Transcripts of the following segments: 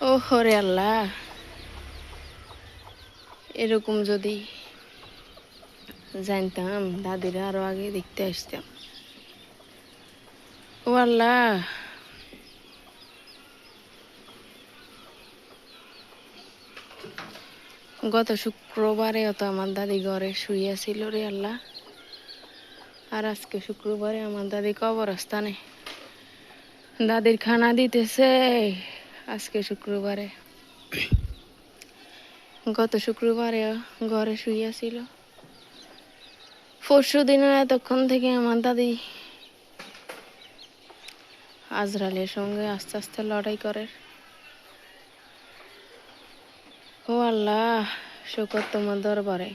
ও হরে আল্লাহ, এরকম যদি জানতাম দাদিরা আরো আগে দেখতে আসতাম। ও আল্লাহ, গত শুক্রবারে তো আমার দাদি ঘরে শুইয়াছিল রে আল্লাহ, আর আজকে শুক্রবারে আমার দাদি কবরস্থানে দাদির খানা দিতেছে। আজকে শুক্রবারে, গত শুক্রবারে ঘরে শুইয়াছিল। পরশু দিনে এতক্ষণ থেকে আমার দাদি আজরালের সঙ্গে আস্তে আস্তে লড়াই করে। ও আল্লাহ, শুকর তোমার দরবারে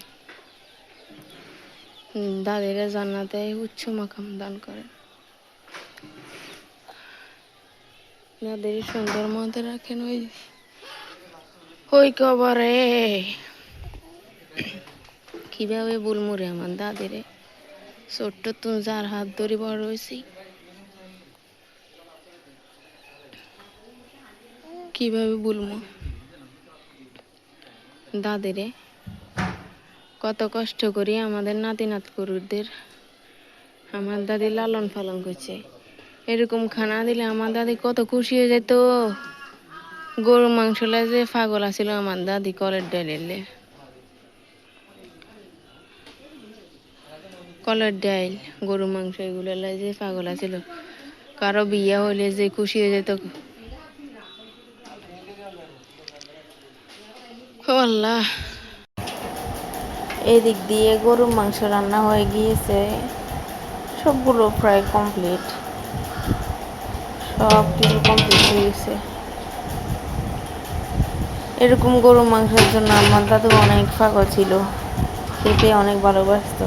দাদিরে জান্নাতে উচ্চ মাকাম দান করে, দাদির সুন্দর মধ্যে রাখেন ওই কবরে। কিভাবে বলবো রে আমার দাদিরে, ছোট্ট তুমি যার হাত ধরে বড় হয়েছি, কিভাবে বলবো দাদিরে। কত কষ্ট করি আমাদের নাতি নাতকুরুদের আমার দাদি লালন পালন করছে। এরকম খানা দিলে আমার দাদি কত খুশি হয়ে যেত। গরু মাংস যে পাগল আছিল আমার দাদি, কলের ডাইলে কলের ডাইল গরু মাংস এগুলো যে পাগল আছিল। কারো বিয়ে হইলে যে খুশি হয়ে যেত। আল্লাহ, এদিক দিয়ে গরুর মাংস রান্না হয়ে গিয়েছে, সবগুলো প্রায় কমপ্লিট, সব কিছু কমপ্লিট হয়ে গেছে। এরকম গরু মাংসের জন্য আমার দাদু অনেক পাগল ছিল, খেতে অনেক ভালোবাসত।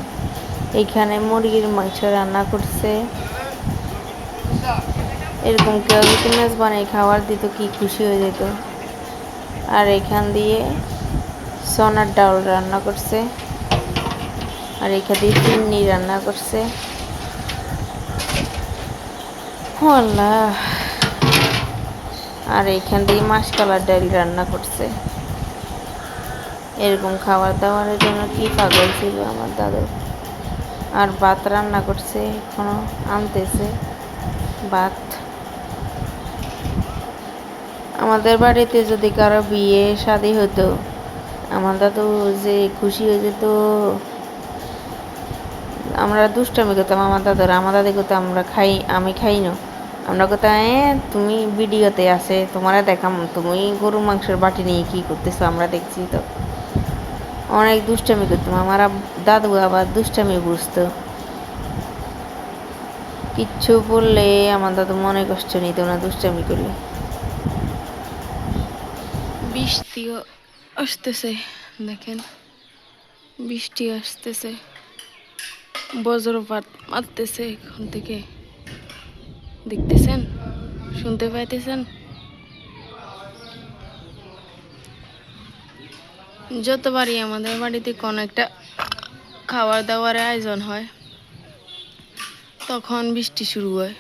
এইখানে মুরগির মাংস রান্না করছে। এরকম কেউ যদি মেজবানি খাবার দিত কি খুশি হয়ে যেত। আর এখান দিয়ে সোনার ডাউল রান্না করছে, আর এখান দিয়ে চিন্নি রান্না করছে। আল্লাহ, আর এইখান দিয়ে মাসকলার ডাল রান্না করছে। এরকম খাবার দাবারের জন্য কি পাগল ছিল আমার দাদু। আর ভাত রান্না করছে, এখনো আনতেছে ভাত। আমাদের বাড়িতে যদি কারো বিয়ে শাদী হতো, আমার দাদু যে খুশি হয়ে যেত। আমরা দুষ্টামি করতাম আমার দাদুর, আমার দাদি করতাম আমরা আমি খাই না। আমরা কোথাও তুমি ভিডিওতে আছে, তোমারা দেখাম তুমি গরু মাংসের বাটি নিয়ে কি করতেছো, আমরা দেখছি তো। অনেক দুষ্টামি করতাম। আমার দাদু আবার দুষ্টামি বুঝতো, কিচ্ছু বললে আমার দাদু মনে কষ্ট নিত না দুষ্টামি করলে। বৃষ্টিও আসতেছে, দেখেন বৃষ্টি আসতেছে, বজ্রপাত মারতেছে এখান থেকে, দেখতেছেন, শুনতে পাইতেছেন। যতবারই আমাদের বাড়িতে কোনো একটা খাবার দাবার আয়োজন হয়, তখন বৃষ্টি শুরু হয়,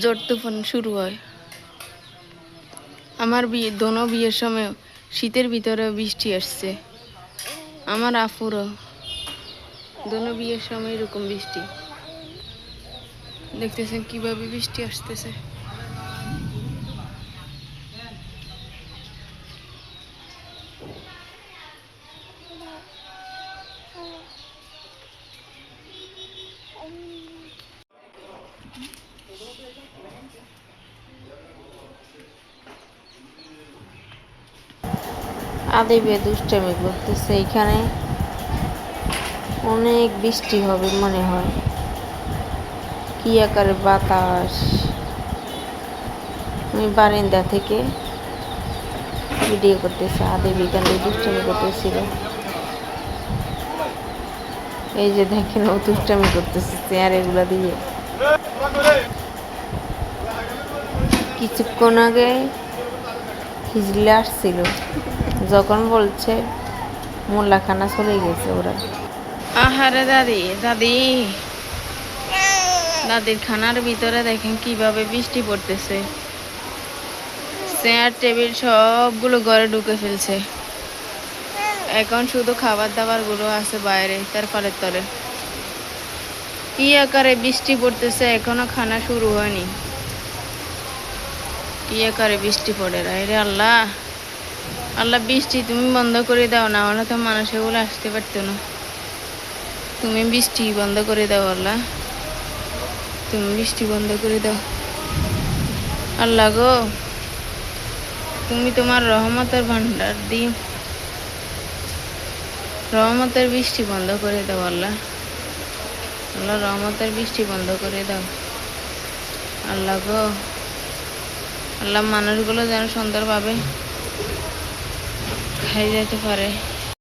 ঝড় তুফান শুরু হয়। আমার বিয়ের সময় শীতের ভিতরে বৃষ্টি আসছে, আমার আপুরও বিয়ের সময় এরকম বৃষ্টি। দেখতেছেন কিভাবে বৃষ্টি আসতেছে। আদিবে দুষ্টামি করতেছে, এখানে অনেক বৃষ্টি হবে মনে হয়, কি আকারে বাতাস। আমি বারান্দা থেকে ভিডিও করতেছি, আদিব এখানে দুষ্টামি করতেছিল। এই যে দেখেন ও দুষ্টামি করতেছে চেয়ার এগুলা দিয়ে। কিছুক্ষণ আগে হিজলে আসছিল, যখন বলছে মোল্লাখানা চলে গেছে ওরা। আহারে দাদি, দাদি দাদির খানার ভিতরে দেখেন কিভাবে বৃষ্টি পড়তেছে। চেয়ার টেবিল সবগুলো ঘরে ঢুকে ফেলছে। এখন শুধু খাবার দাবার গুলো আছে বাইরে তারপরের তলে। কি আকারে বৃষ্টি পড়তেছে, এখনো খানা শুরু হয়নি। কি আকারে বৃষ্টি পড়ে রে আল্লাহ। আল্লাহ বৃষ্টি তুমি বন্ধ করে দাও, না হলে তো মানুষ এগুলো আসতে পারতো না। তুমি বৃষ্টি বন্ধ করে দাও আল্লাহ, তুমি বৃষ্টি বন্ধ করে দাও আল্লাহ গো। তুমি তোমার রহমতের ভান্ডার দিও, রহমতের বৃষ্টি বন্ধ করে দাও আল্লাহ। আল্লাহ রহমতের বৃষ্টি বন্ধ করে দাও আল্লাহ গো। আল্লাহ মানুষগুলো যেন সুন্দরভাবে খাই যেতে পারে।